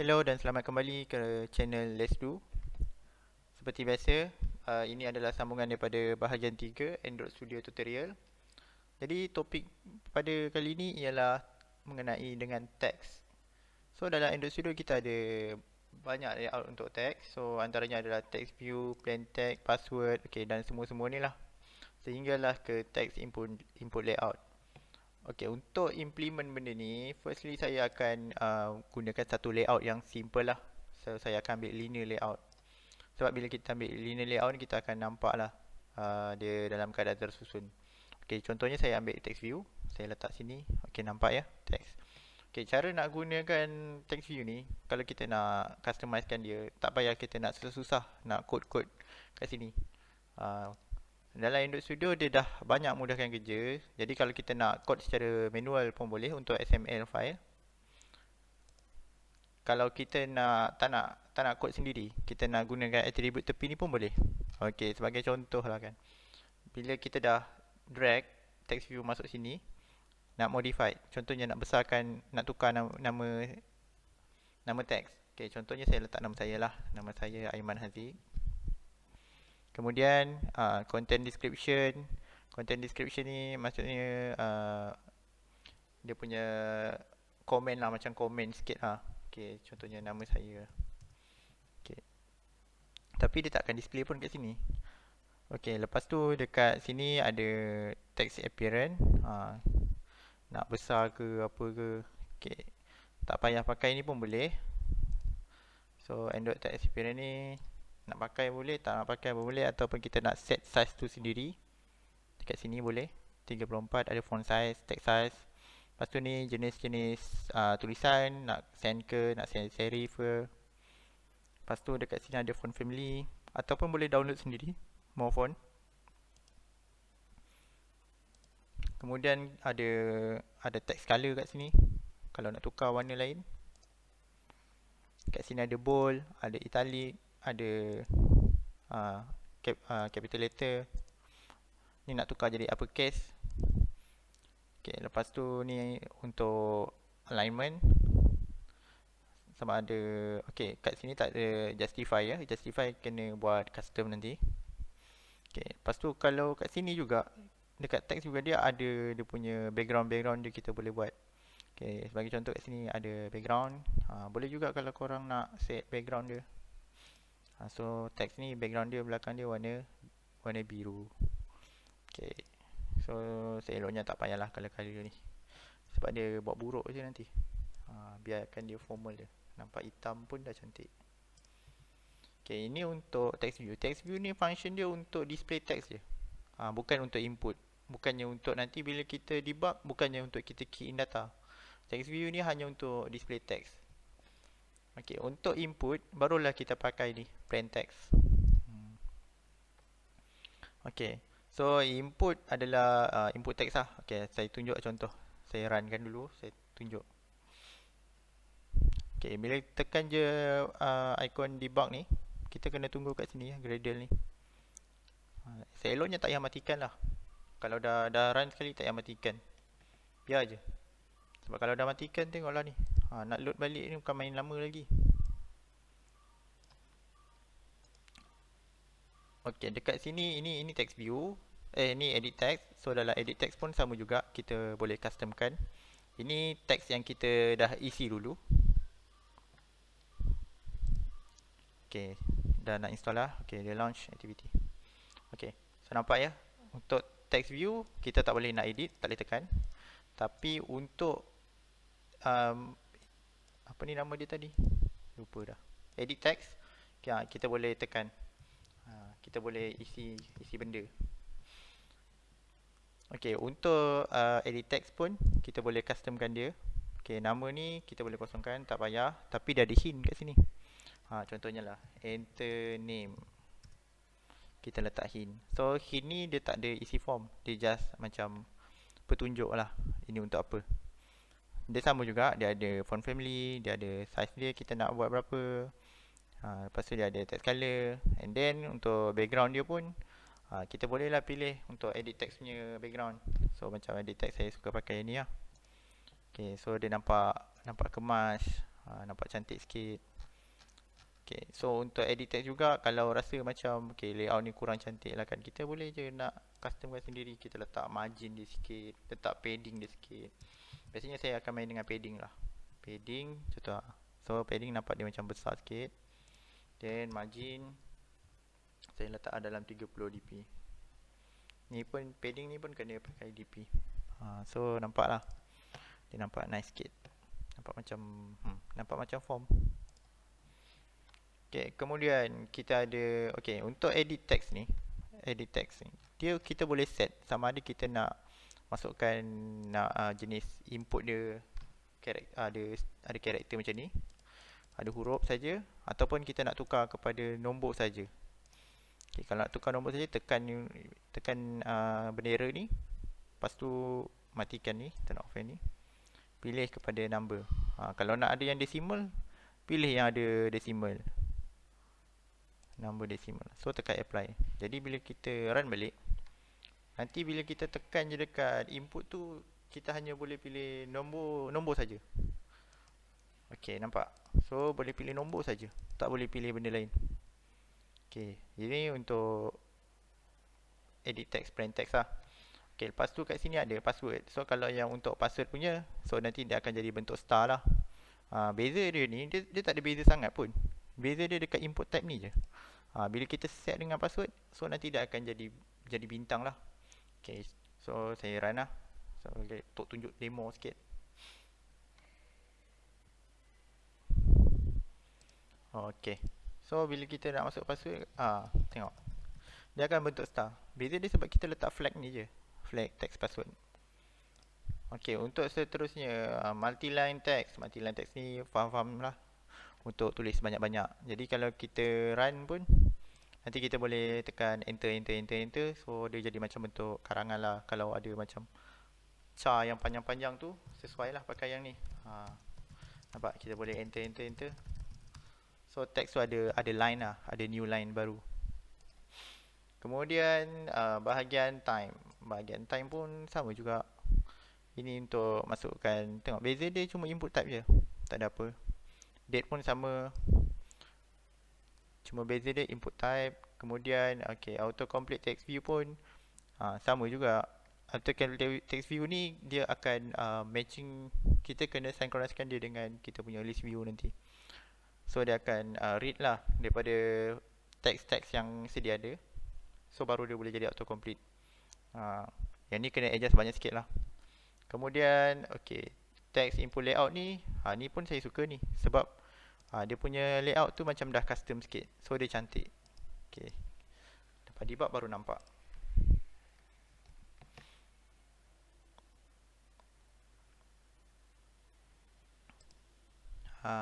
Hello dan selamat kembali ke channel Let's Do. Seperti biasa, ini adalah sambungan daripada bahagian 3 Android Studio Tutorial. Jadi topik pada kali ini ialah mengenai dengan teks. So dalam Android Studio kita ada banyak layout untuk teks. So antaranya adalah text view, plain text, password, dan semua-semua ni lah. Sehinggalah ke text input layout. Untuk implement benda ni, firstly saya akan gunakan satu layout yang simple lah. So saya akan ambil linear layout. Sebab bila kita ambil linear layout ni, kita akan nampak lah dia dalam keadaan tersusun. Contohnya saya ambil text view, saya letak sini. Nampak ya text. Cara nak gunakan text view ni, kalau kita nak customizekan dia, tak payah kita nak susah-susah nak code-code kat sini. Dalam Android Studio dia dah banyak mudahkan kerja. Jadi kalau kita nak code secara manual pun boleh untuk XML file. Kalau kita tak nak code sendiri, kita nak gunakan attribute tepi ni pun boleh. Sebagai contoh lah kan. Bila kita dah drag text view masuk sini, nak modify. Contohnya nak besarkan, nak tukar nama teks. Contohnya saya letak nama saya lah. Nama saya Aiman Haziq. Kemudian content description. Content description ni maksudnya dia punya komen lah, macam komen sikit lah. Contohnya nama saya. Tapi dia tak akan display pun kat sini. Lepas tu dekat sini ada text appearance. Nak besar ke apa ke. Tak payah pakai ni pun boleh. So Android text appearance ni nak pakai boleh, tak nak pakai pun boleh. Ataupun kita nak set size tu sendiri. Dekat sini boleh 34, ada font size, text size. Lepas tu ni jenis-jenis tulisan, nak sans ke, nak sans serif ke. Lepas tu dekat sini ada font family, ataupun boleh download sendiri more font. Kemudian ada text color kat sini kalau nak tukar warna lain. Kat sini ada bold, ada italic, ada capital letter. Ni nak tukar jadi uppercase. Lepas tu ni untuk alignment. Sama ada kat sini tak ada justify ya. Justify kena buat custom nanti. Lepas tu kalau kat sini juga dekat text juga dia ada dia punya background dia kita boleh buat. Sebagai contoh kat sini ada background. Boleh juga kalau korang nak set background dia. So text ni background dia belakang dia warna biru. So seeloknya tak payahlah color ni. Sebab dia buat buruk je nanti. Biarkan dia formal je. Nampak hitam pun dah cantik. Ini untuk text view. Text view ni function dia untuk display text je. Bukan untuk input. Bukannya untuk nanti bila kita debug, bukannya untuk kita key in data. Text view ni hanya untuk display text. Untuk input barulah kita pakai ni plain text. So input adalah input text lah. Saya tunjuk contoh. Saya runkan dulu, saya tunjuk. Bila tekan je ikon debug ni, kita kena tunggu kat sini Gradle ni. Seeloknya tak payah matikan lah. Kalau dah run sekali tak payah matikan. Biar je. Sebab kalau dah matikan tengoklah ni. Nak load balik ni bukan main lama lagi. Dekat sini ini text view. Ni edit text. So dalam edit text pun sama juga, kita boleh customkan. Ini text yang kita dah isi dulu. Dah nak install lah. Dia launch activity. So nampak ya. Untuk text view kita tak boleh nak edit, tak boleh tekan. Tapi untuk apa ni nama dia tadi? Lupa dah. Edit text, kita boleh tekan. Kita boleh isi benda. Untuk edit text pun kita boleh customkan dia. Nama ni kita boleh kosongkan, tak payah. Tapi dia ada hint kat sini. Contohnya lah, enter name. Kita letak hint. So hint ni dia tak ada isi form. Dia just macam petunjuk lah. Ini untuk apa. Dia sama juga, dia ada font family, dia ada size dia, kita nak buat berapa. Lepas tu dia ada text color. And then untuk background dia pun kita boleh lah pilih untuk edit text punya background. So macam edit text saya suka pakai ni lah. So dia nampak kemas. Nampak cantik sikit. Okay, so untuk edit text juga, kalau rasa macam okay, layout ni kurang cantik lah kan, kita boleh je nak customkan sendiri. Kita letak margin dia sikit, letak padding dia sikit. Biasanya saya akan main dengan padding lah. Padding contoh. So padding nampak dia macam besar sikit. Then margin saya letak dalam 30 dp. Ni pun padding ni pun kena pakai dp. So nampak lah, dia nampak nice sikit. Nampak macam form. Okay, kemudian kita ada, okay, untuk edit text ni, dia kita boleh set sama ada kita nak masukkan jenis input dia, ada karakter macam ni, ada huruf saja, ataupun kita nak tukar kepada nombor saja. Okay, kalau nak tukar nombor saja, tekan bendera ni, lepas tu matikan ni, turn off ni, pilih kepada number. Kalau nak ada yang decimal, pilih yang ada decimal, number decimal. So tekan apply. Jadi bila kita run balik, nanti bila kita tekan je dekat input tu, kita hanya boleh pilih nombor saja. Okey, nampak? So boleh pilih nombor saja, tak boleh pilih benda lain. Okey, ini untuk edit text, plain text lah. Okey, lepas tu kat sini ada password. So kalau yang untuk password punya, so nanti dia akan jadi bentuk star lah. Beza dia ni, dia tak ada beza sangat pun. Beza dia dekat input type ni je. Bila kita set dengan password, so nanti dia akan jadi bintang lah. Okay, so saya run lah. So untuk tunjuk demo sikit. Okay, so bila kita nak masuk password, tengok, dia akan bentuk star. Beza dia sebab kita letak flag ni je, flag text password. Okay, untuk seterusnya, multi-line text ni faham-faham lah, untuk tulis banyak-banyak. Jadi kalau kita run pun, nanti kita boleh tekan enter. So dia jadi macam bentuk karangan lah. Kalau ada macam char yang panjang-panjang tu, sesuai lah pakai yang ni. Nampak, kita boleh enter. So text tu ada line lah, ada new line baru. Kemudian bahagian time. Bahagian time pun sama juga. Ini untuk masukkan, tengok beza dia cuma input type je, tak ada apa. Date pun sama, cuma beza dia input type. Kemudian okay, auto complete text view pun sama juga. Auto complete text view ni dia akan matching, kita kena synchronizkan dia dengan kita punya list view nanti. So dia akan read lah daripada teks-teks yang sedia ada. So baru dia boleh jadi auto complete. Yang ni kena adjust banyak sikit lah. Kemudian okay, text input layout ni, ni pun saya suka ni, sebab dia punya layout tu macam dah custom sikit. So dia cantik. Okay, lepas debug baru nampak.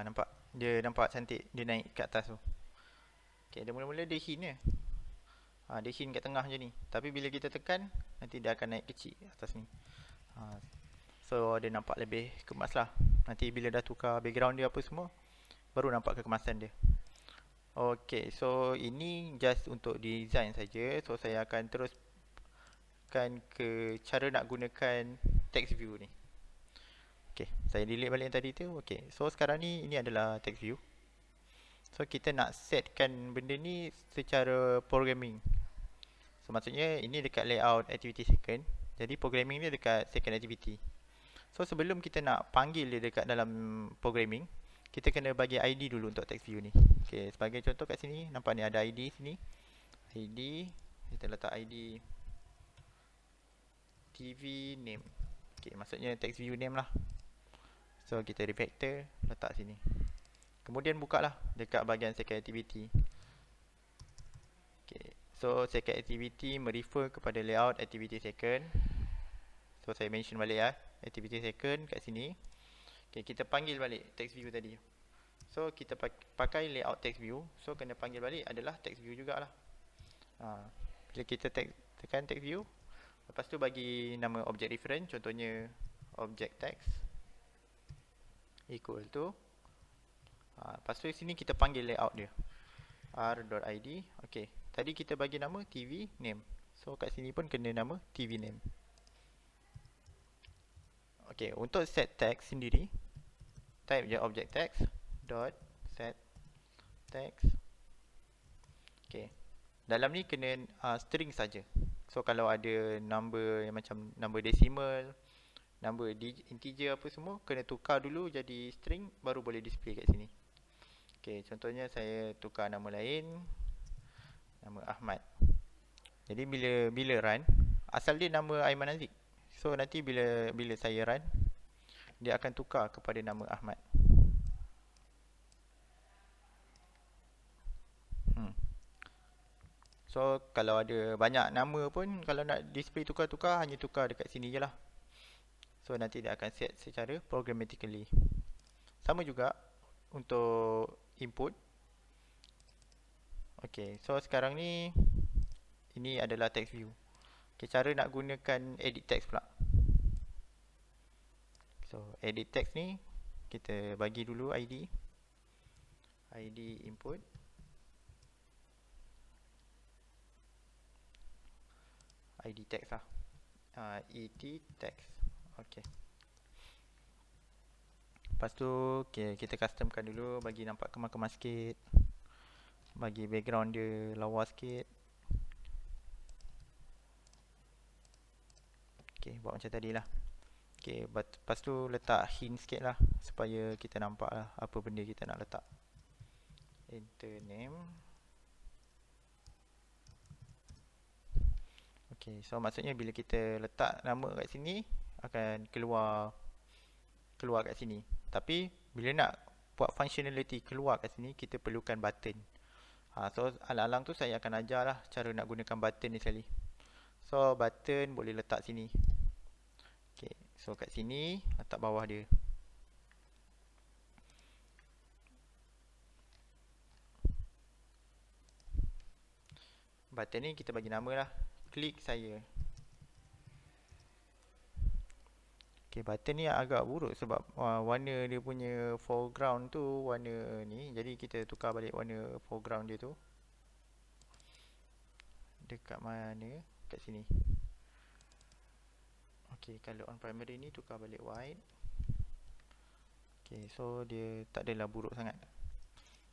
Nampak? Dia nampak cantik, dia naik kat atas tu. Okay, dia mula-mula dia hint je. Dia hint kat tengah je ni. Tapi bila kita tekan, nanti dia akan naik kecil atas ni. So dia nampak lebih kemas lah. Nanti bila dah tukar background dia apa semua, baru nampak kekemasan dia. Okay, so ini just untuk design saja. So saya akan teruskan ke cara nak gunakan text view ni. Okay, saya delete balik yang tadi tu. Okay, so sekarang ni, ini adalah text view. So kita nak setkan benda ni secara programming. So maksudnya ini dekat layout activity second. Jadi programming dia dekat second activity. So sebelum kita nak panggil dia dekat dalam programming, kita kena bagi ID dulu untuk text view ni. Okay, sebagai contoh kat sini, nampak ni ada ID sini. ID, kita letak ID TV name. Okay, maksudnya text view name lah. So kita refactor, letak sini. Kemudian buka lah dekat bahagian second activity. Okay, so second activity merefer kepada layout activity second. So saya mention balik lah, activity second kat sini. Okay, kita panggil balik text view tadi. So kita pakai layout text view. So kena panggil balik adalah text view jugalah. Bila kita tekan text view, lepas tu bagi nama object reference, contohnya object text equal to, lepas tu sini kita panggil layout dia, r.id. Okay, tadi kita bagi nama TV name. So kat sini pun kena nama TV name. Okay, untuk set text sendiri, type je object text dot set text. Okay, dalam ni kena string saja. So kalau ada number yang macam number decimal, number integer apa semua, kena tukar dulu jadi string baru boleh display kat sini. Okay, contohnya saya tukar nama lain, nama Ahmad. Jadi bila run, asal dia nama Aiman Aziz. So nanti bila saya run, dia akan tukar kepada nama Ahmad. So kalau ada banyak nama pun, kalau nak display tukar-tukar, hanya tukar dekat sini je lah. So nanti dia akan set secara programmatically. Sama juga untuk input. Okay, so sekarang ni ini adalah text view. Okay, cara nak gunakan edit text pula. So edit text ni kita bagi dulu ID input, ID text lah, et text. Okay, lepas tu okay, kita customkan dulu, bagi nampak kemas-kemas sikit, bagi background dia lawa sikit. Okay, buat macam tadi lah. Okay, lepas tu letak hint sikit lah, supaya kita nampak lah apa benda kita nak letak. Enter name. Okay, so maksudnya bila kita letak nama kat sini, akan keluar kat sini. Tapi bila nak buat functionality keluar kat sini, kita perlukan button. So alang-alang tu saya akan ajar lah cara nak gunakan button ni sekali. So button boleh letak sini. Okay, so kat sini letak bawah dia. Button ni kita bagi nama lah, klik saya. Okay, button ni agak buruk sebab warna dia punya foreground tu warna ni. Jadi kita tukar balik warna foreground dia tu. Dekat mana? Kat sini. Okay, kalau on primary ni tukar balik white. Okay, so dia tak adalah buruk sangat.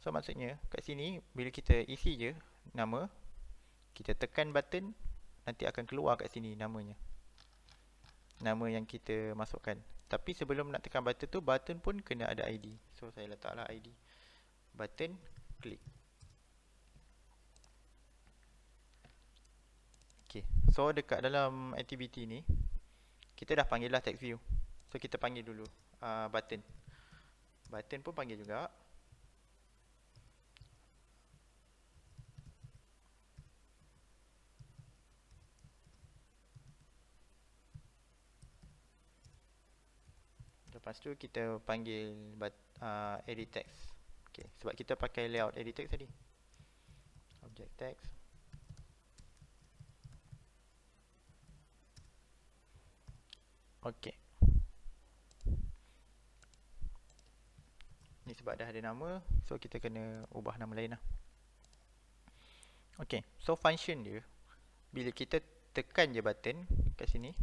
So maksudnya kat sini bila kita isi je nama, kita tekan button, nanti akan keluar kat sini namanya, nama yang kita masukkan. Tapi sebelum nak tekan button tu, button pun kena ada ID. So saya letaklah ID button, klik. Okay, so dekat dalam activity ni kita dah panggil lah text view. So kita panggil dulu button. Button pun panggil juga. Lepas tu kita panggil edit text. Okay, sebab kita pakai layout edit text tadi. Object text. Okay. Ni sebab dah ada nama, so kita kena ubah nama lain lah. Okay, so function dia, bila kita tekan je button kat sini,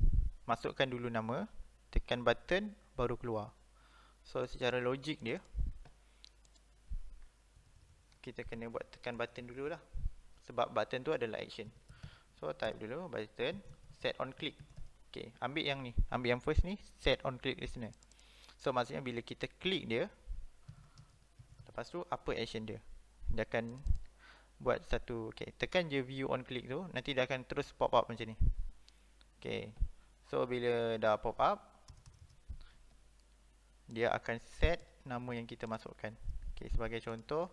masukkan dulu nama, tekan button, baru keluar. So secara logik dia, kita kena buat tekan button dulu lah, sebab button tu adalah action. So type dulu button, set on click. Okay, ambil yang ni, ambil yang first ni, set on click listener. So maksudnya bila kita klik dia, lepas tu apa action dia, dia akan buat satu. Okay, tekan je view on click tu, nanti dia akan terus pop up macam ni. Okay, so bila dah pop up, dia akan set nama yang kita masukkan. Okay, sebagai contoh,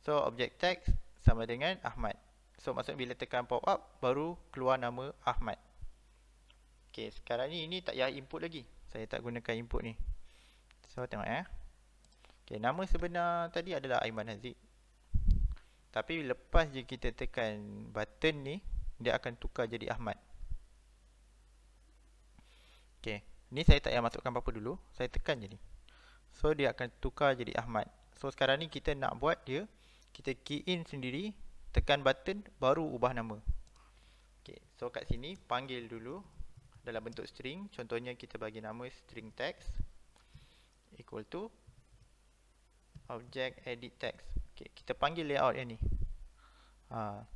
so object text sama dengan Ahmad. So maksudnya bila tekan pop up, baru keluar nama Ahmad. Okay, sekarang ni ini tak payah input lagi, saya tak gunakan input ni. So tengok ya. Okay, nama sebenar tadi adalah Aiman Haziq. Tapi lepas je kita tekan button ni, dia akan tukar jadi Ahmad. Okay, ni saya tak payah masukkan apa-apa dulu, saya tekan je ni. So dia akan tukar jadi Ahmad. So sekarang ni kita nak buat dia, kita key in sendiri, tekan button, baru ubah nama. Okay, so kat sini panggil dulu dalam bentuk string. Contohnya kita bagi nama string text equal to object edit text. Okay, kita panggil layout yang ni. Ha,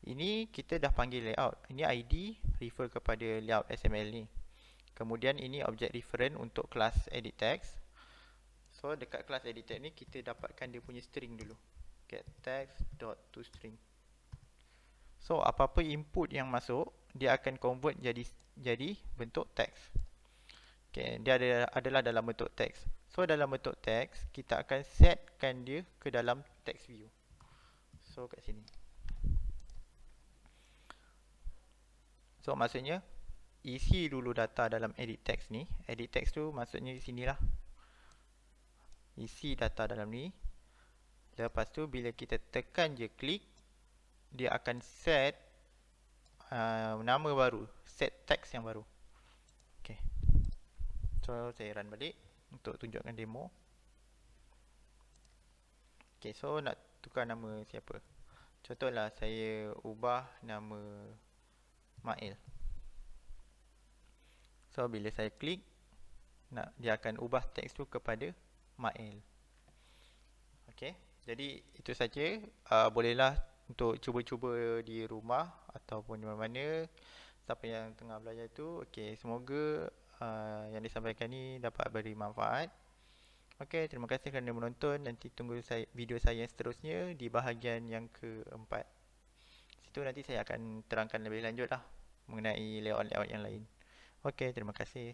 ini kita dah panggil layout. Ini ID refer kepada layout XML ni. Kemudian ini object reference untuk kelas edit text. So dekat kelas edit text ni kita dapatkan dia punya string dulu. Get text.toString. So apa-apa input yang masuk dia akan convert jadi bentuk teks. Okay, dia adalah dalam bentuk teks. So dalam bentuk teks kita akan setkan dia ke dalam text view. So kat sini. So maksudnya isi dulu data dalam edit text ni. Edit text tu maksudnya di sinilah. Isi data dalam ni. Lepas tu bila kita tekan je klik, dia akan set nama baru, set text yang baru. Okay. So saya run balik untuk tunjukkan demo. Okay, so nak tukar nama siapa? Contohlah saya ubah nama Mail. So bila saya klik, dia akan ubah teks tu kepada Mail. Okay, jadi itu saja. Bolehlah untuk cuba-cuba di rumah ataupun di mana-mana. Siapa yang tengah belajar tu, okay, semoga yang disampaikan ni dapat beri manfaat. Okay, terima kasih kerana menonton. Nanti tunggu video saya seterusnya di bahagian yang keempat. Situ nanti saya akan terangkan lebih lanjut lah mengenai layout-layout yang lain. Okay, terima kasih.